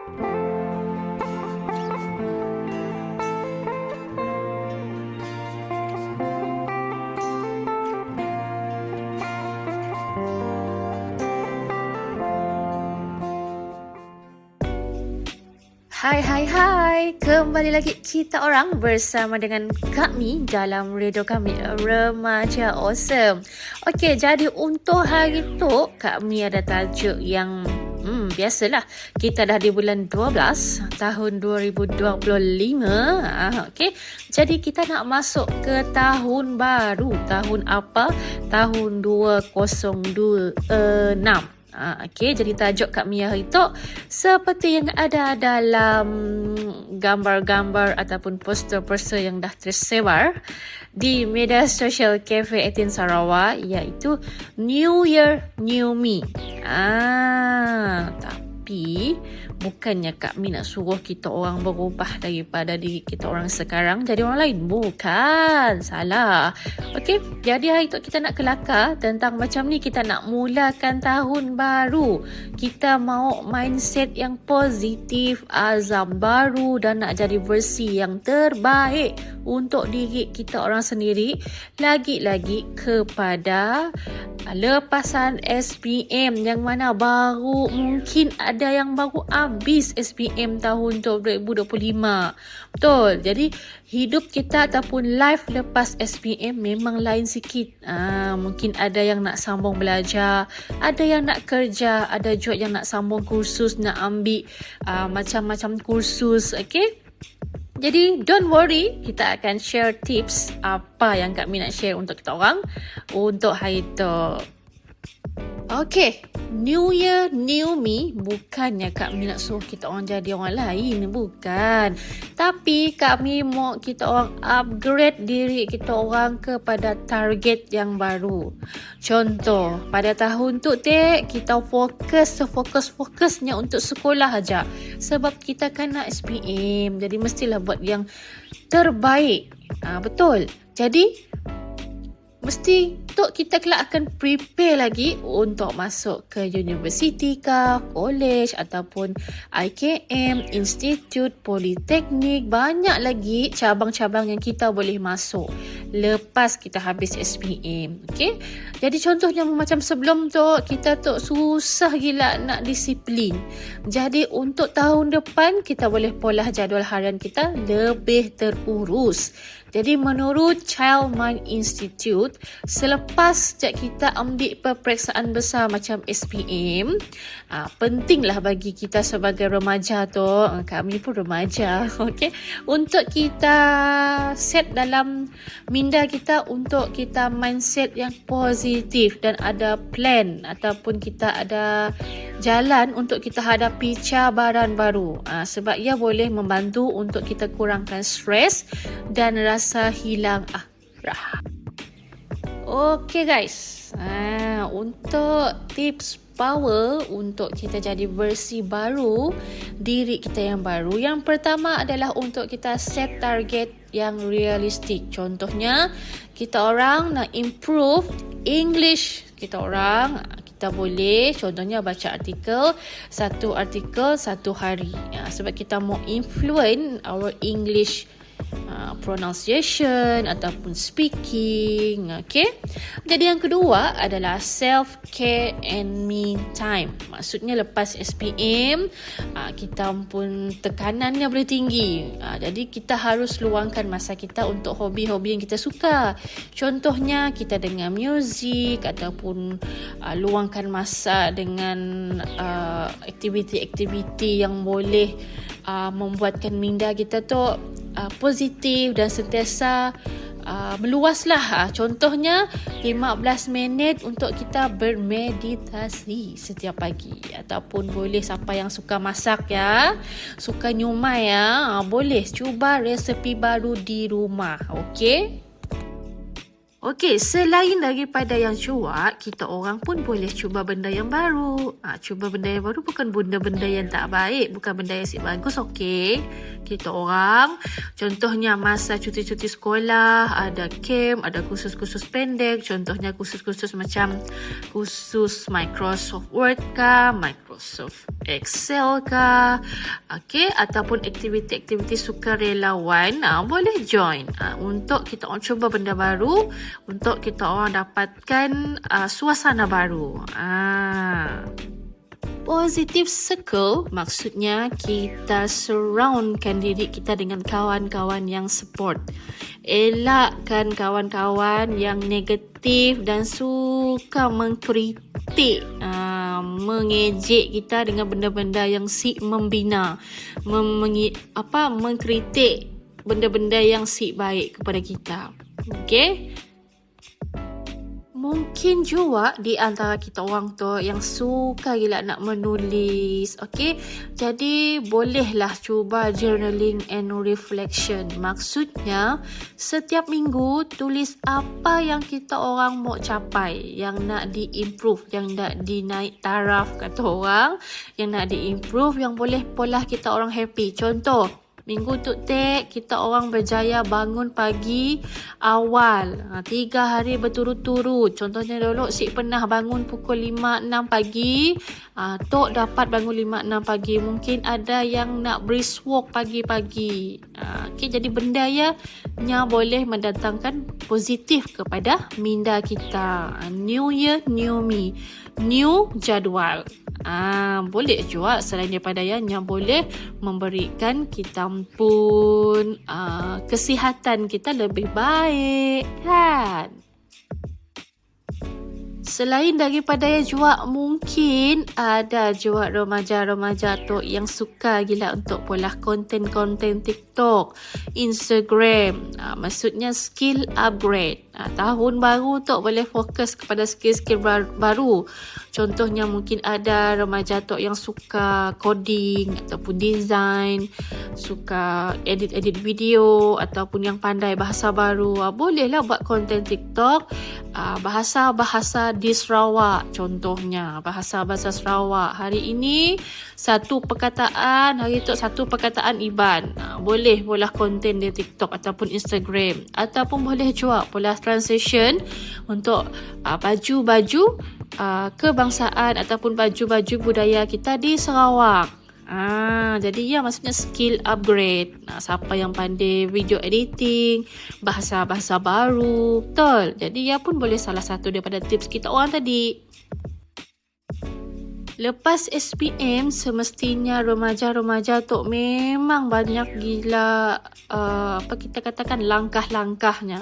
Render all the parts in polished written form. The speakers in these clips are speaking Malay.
Hai, kembali lagi kita orang bersama dengan kami dalam radio kami Remaja Awesome. Okey, jadi untuk hari tu kami ada tajuk yang biasalah, kita dah di bulan 12 tahun 2025. Okey, jadi kita nak masuk ke tahun baru. Tahun apa? Tahun 2026. Okey, jadi tajuk Kak Mia hari tu seperti yang ada dalam gambar-gambar ataupun poster-poster yang dah tersebar di media sosial Cafe 18 Sarawak, iaitu New Year New Me. Tapi bukannya Kak Mi nak suruh kita orang berubah daripada diri kita orang sekarang jadi orang lain. Bukan. Salah. Okey, jadi hari tu kita nak kelakar tentang macam ni, kita nak mulakan tahun baru. Kita mau mindset yang positif, azam baru dan nak jadi versi yang terbaik untuk diri kita orang sendiri. Lagi-lagi kepada lepasan SPM yang mana baru, mungkin ada yang baru habis SPM tahun 2025. Betul. Jadi hidup kita ataupun life lepas SPM memang lain sikit. Mungkin ada yang nak sambung belajar, ada yang nak kerja, ada juga yang nak sambung kursus, nak ambil macam-macam kursus. Okay? Jadi don't worry, kita akan share tips apa yang Kak Mi nak share untuk kita orang untuk hari tu. Okay, New Year New Me bukannya Kak Mi nak suruh kita orang jadi orang lain, bukan. Tapi Kak Mi mau kita orang upgrade diri kita orang kepada target yang baru. Contoh, pada tahun tu kita fokusnya untuk sekolah aja. Sebab kita kan nak SPM, jadi mestilah buat yang terbaik. Betul. Jadi mesti tu kita kelak akan prepare lagi untuk masuk ke universiti ke, college ataupun IKM, institut, politeknik. Banyak lagi cabang-cabang yang kita boleh masuk lepas kita habis SPM. Okay? Jadi contohnya macam sebelum tu, kita tu susah gila nak disiplin. Jadi untuk tahun depan, kita boleh pola jadual harian kita lebih terurus. Jadi menurut Child Mind Institute, selepas kita ambil peperiksaan besar macam SPM, pentinglah bagi kita sebagai remaja tu, kami pun remaja, okay, untuk kita set dalam minda kita untuk kita mindset yang positif dan ada plan ataupun kita ada jalan untuk kita hadapi cabaran baru. Sebab ia boleh membantu untuk kita kurangkan stres dan rasa hilang arah. Okay guys, untuk tips power untuk kita jadi versi baru diri kita yang baru, yang pertama adalah untuk kita set target yang realistik. Contohnya, kita orang nak improve English kita orang, kita boleh contohnya baca satu artikel satu hari, sebab kita mau influence our English pronunciation ataupun speaking. Okay? Jadi yang kedua adalah self care and me time. Maksudnya lepas SPM, kita pun tekanannya boleh tinggi. Jadi kita harus luangkan masa kita untuk hobi-hobi yang kita suka. Contohnya kita dengar muzik ataupun luangkan masa dengan aktiviti-aktiviti yang boleh membuatkan minda kita tu positif dan sentiasa meluaslah. Contohnya 15 minit untuk kita bermeditasi setiap pagi, ataupun boleh siapa yang suka masak suka nyumai boleh cuba resepi baru di rumah. Okey? Okey, selain daripada yang cuak, kita orang pun boleh cuba benda yang baru. Cuba benda yang baru bukan benda-benda yang tak baik, bukan benda yang bagus, okey. Kita orang, contohnya masa cuti-cuti sekolah, ada camp, ada kursus-kursus pendek. Contohnya kursus-kursus macam kursus Microsoft Word kah, Microsoft Excel kah, okey, ataupun aktiviti-aktiviti sukarelawan, boleh join. Untuk kita orang cuba benda baru, untuk kita orang dapatkan suasana baru. Positive circle maksudnya kita surroundkan diri kita dengan kawan-kawan yang support. Elakkan kawan-kawan yang negatif dan suka mengkritik, mengejek kita dengan benda-benda yang membina, mengkritik benda-benda yang baik kepada kita. Okey? Mungkin juga di antara kita orang tu yang suka gila nak menulis. Okey? Jadi bolehlah cuba journaling and reflection. Maksudnya setiap minggu tulis apa yang kita orang mau capai, yang nak di-improve, yang nak dinaik taraf kata orang, yang nak di-improve, yang boleh pola kita orang happy. Contoh, minggu tu kita orang berjaya bangun pagi awal 3 hari berturut-turut. Contohnya dulu pernah bangun pukul 5-6 pagi, Tok dapat bangun 5-6 pagi. Mungkin ada yang nak brisk walk pagi-pagi. Okay, jadi benda nya boleh mendatangkan positif kepada minda kita. New year, new me, new jadual. Boleh juga selain daripada yang boleh memberikan kita pun kesihatan kita lebih baik, kan? Selain daripada yang juga mungkin ada juga remaja-remaja tu yang suka gila untuk pola konten-konten TikTok, Instagram. Maksudnya skill upgrade. Tahun baru tu boleh fokus kepada skill-skill baru. Contohnya mungkin ada remaja tu yang suka coding ataupun design, suka edit-edit video ataupun yang pandai bahasa baru. Bolehlah buat konten TikTok, bahasa-bahasa di Sarawak. Contohnya bahasa-bahasa Sarawak. Hari ini satu perkataan, hari tu satu perkataan Iban. Boleh pola konten di TikTok ataupun Instagram. Ataupun boleh juga pola transition untuk baju-baju kebangsaan ataupun baju-baju budaya kita di Sarawak. Jadi maksudnya skill upgrade. Siapa yang pandai video editing, bahasa-bahasa baru, betul. Jadi pun boleh salah satu daripada tips kita orang tadi. Lepas SPM, semestinya remaja-remaja tu memang banyak gila kita katakan langkah-langkahnya.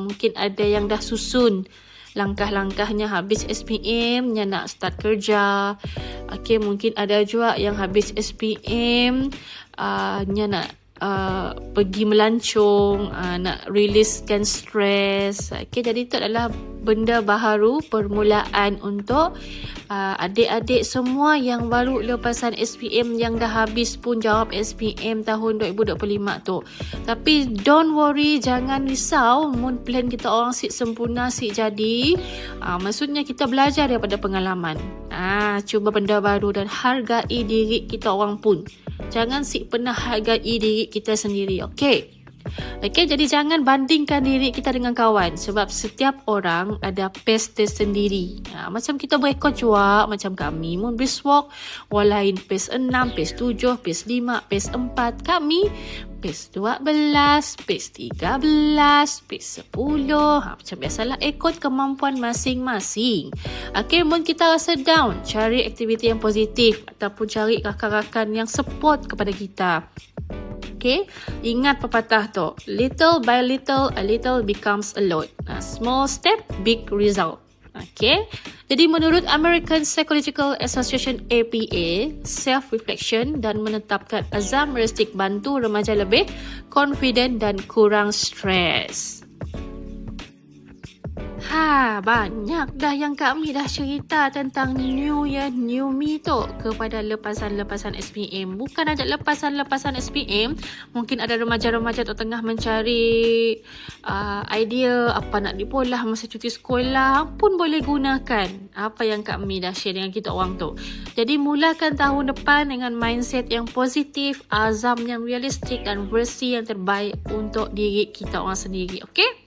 Mungkin ada yang dah susun langkah-langkahnya habis SPM, nya nak start kerja. Okey, mungkin ada juga yang habis SPM nya nak pergi melancong, nak releasekan stres. Okey, jadi itu adalah benda baharu, permulaan untuk adik-adik semua yang baru lepasan SPM, yang dah habis pun jawab SPM tahun 2025 tu. Tapi don't worry, jangan risau. Mun plan kita orang sempurna, jadi. Maksudnya kita belajar daripada pengalaman. Cuba benda baru dan hargai diri kita orang pun. Jangan pernah hargai diri kita sendiri. Okey, jadi jangan bandingkan diri kita dengan kawan. Sebab setiap orang ada pace tersendiri. Macam kita berekod juga. Macam kami mun brisk walk, orang lain pace 6, pace 7, pace 5, pace 4. Kami pace 12, pace 13, pace 10. Macam biasalah, ikut kemampuan masing-masing. Okay, mun kita rasa down, cari aktiviti yang positif ataupun cari rakan-rakan yang support kepada kita. Okay, ingat pepatah tu, little by little, a little becomes a lot. Small step, big result. Okay, jadi menurut American Psychological Association APA, self-reflection dan menetapkan azam realistik bantu remaja lebih confident dan kurang stres. Banyak dah yang Kak Mi dah cerita tentang New Year, New Me tu kepada lepasan-lepasan SPM. Bukan aja lepasan-lepasan SPM, mungkin ada remaja-remaja tu tengah mencari idea apa nak dipolah masa cuti sekolah, pun boleh gunakan apa yang Kak Mi dah share dengan kita orang tu. Jadi mulakan tahun depan dengan mindset yang positif, azam yang realistik dan versi yang terbaik untuk diri kita orang sendiri. Okay?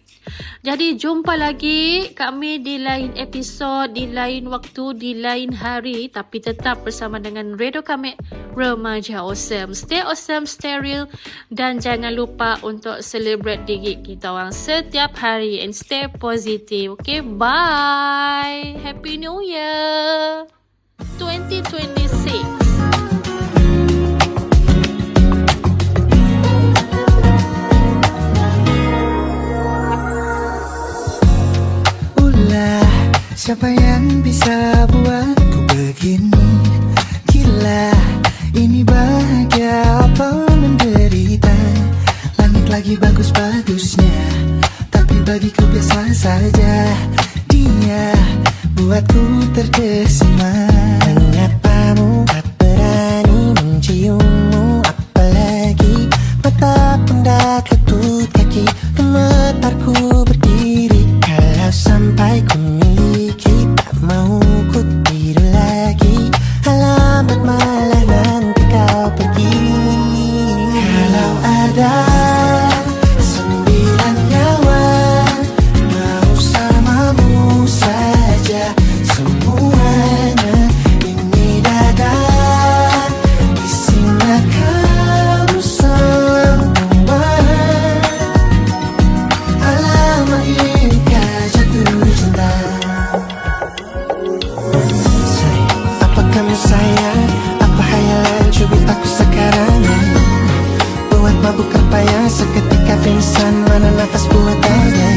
Jadi jumpa lagi kami di lain episod, di lain waktu, di lain hari, tapi tetap bersama dengan Radio Kamek Remaja Awesome. Stay awesome, stay real, dan jangan lupa untuk celebrate diri kita orang setiap hari and stay positive. Okay, bye. Happy New Year 2026. Siapa yang bisa buatku begini? Gila, ini bahagia apa menderita? Langit lagi bagus-bagusnya, tapi bagiku biasa saja. Dia buatku terkesima. Menyapamu, tak berani menciummu, apalagi mata pun dah ketut kaki. Gemetarku berdiri kalau sampai ku miliki, tak mau ku tidur lagi. Alamat malah nanti kau pergi. Kalau ada 9 nyawa, mau samamu saja semuanya. Ini dada isinya kamu semua. Alamak inikah jatuh cinta. Apa kamu sayang? Apa hayalan cubit aku sekarang? Buat mabuk apa yang seketika pingsan? Mana nafas buatannya?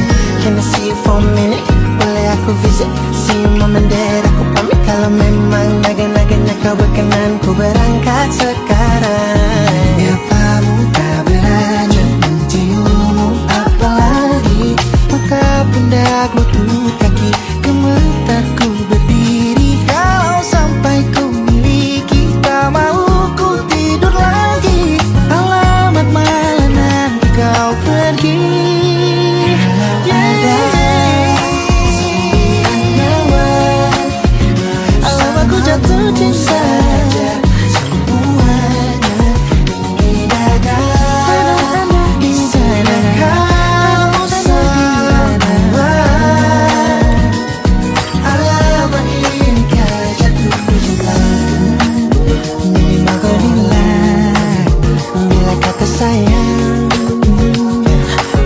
Can I see you for a minute? Boleh aku visit? See you mom and dad. Aku pamit kalau memang naga-naganya kau berkenan. Ku berangkat sekarang. Ya kamu tak berani menciummu, apalagi maka pundak lutut kaki. Gemetarku berdiri kalau sampai ku miliki, tak mau ku tidur lagi. Alamat malah nanti kau pergi. Kalau ada 9 nyawa, alamat ku jatuh cinta semuanya. Ini dada di sana kau semua. Alamat inikah jatuh cinta. Minimal kau bilang bila kata sayang,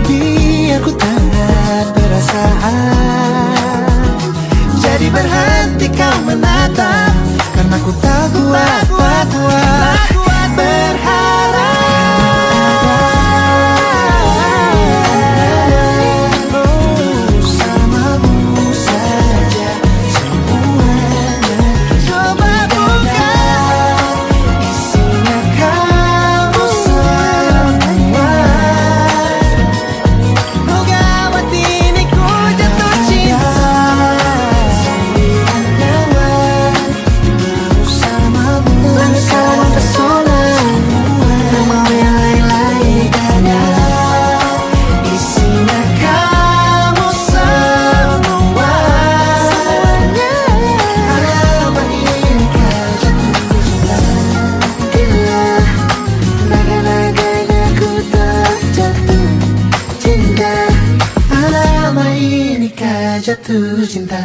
biar ku tak perasaan. Jadi berhenti kau menatap, karena ku tak kuat berharap. Bersamamu saja semuanya. Coba buka, isinya kamu semua. Oh gawat ini ku jatuh cinta. 9 nyawa, bersamamu bersama pesona. Tak mau yang lain-lain dada. Isinya kamu semua. Alamat inikah jatuh cinta. Gila, naga-naganya ku tak jatuh cinta. Alamat inikah jatuh cinta.